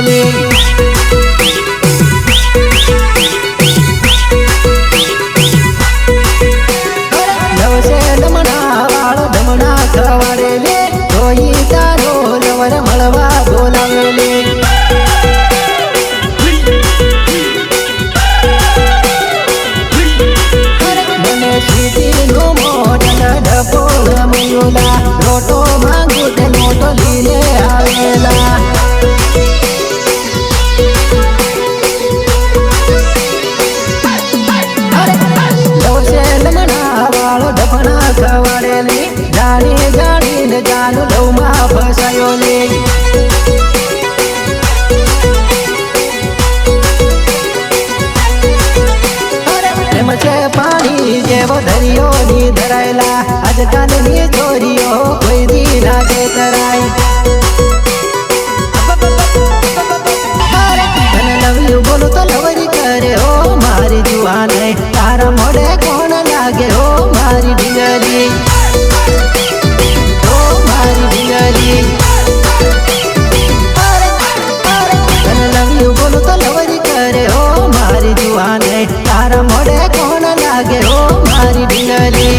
આવેલી લવશે લમણા વાળો ધમણા ખવાડેલી જોઈ તારો લવર મળવા બોલાવેલી મને સીટીનું મોઢલ ડપોળ મયુલા લોટો માંગુ તે લોટો લીલે આવેલા લવશે લમણા વાળો ડપણા ખવાડેલી જાણી જાણીને જાનું લવમાં ફસાયો લે પ્રેમ છે પાણી જેવો દરિયોની ધરાયેલા આજકાલની છોરીઓ કોઈ દી ના છેતરાય તને લવ્યું બોલું તો લવરી કરે હો મારી જુવાન તારા મોઢે કોણ લાગે હો મારી ઢીંગલી હો મારી ઢીંગલી તને લવ્યું બોલું તો લવરી કરે હો મારી જુવાન તારા મોઢે કોણ લાગે હો મારી ઢીંગલી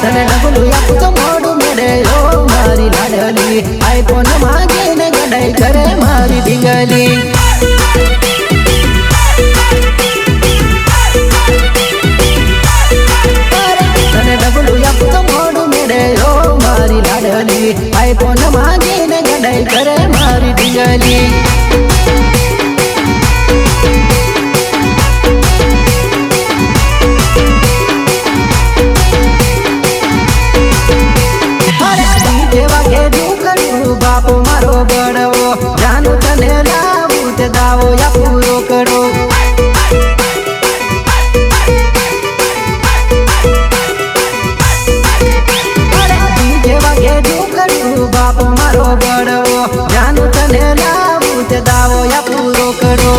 તને નગલું આપું તો મોઢું મેળે હો મારી લાડલી આઈફોન માંગીને ગડાઈ કરે મારી ઢીંગલી તને નગલું આપું તો મોઢું મેળે હો મારી લાડલી આઈફોન માંગીને ગડાઈ કરે મારી ઢીંગલી બાપો મારો બળવો જાનું તને લાવું તે દાવો યા પૂરો કરો વાગે ઢુકડું બાપો મારો બળવો જાનું તને લાવું તે દાવો યા પૂરો કરો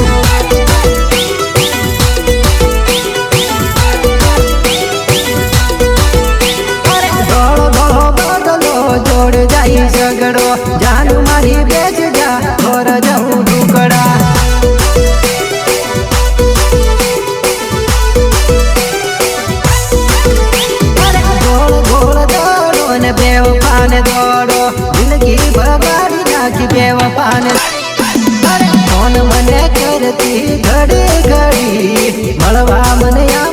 જોડ જાય ઝઘડો જાનું મારી બેચ જા ઘર જવું ઢુકડા ગોળ ગોળ દોડો ને બેવ પાને દોડો જિંદગી બગાડી નાખી બેવ પાને ફોન મને કરતી ઘડી ઘડી મળવા મને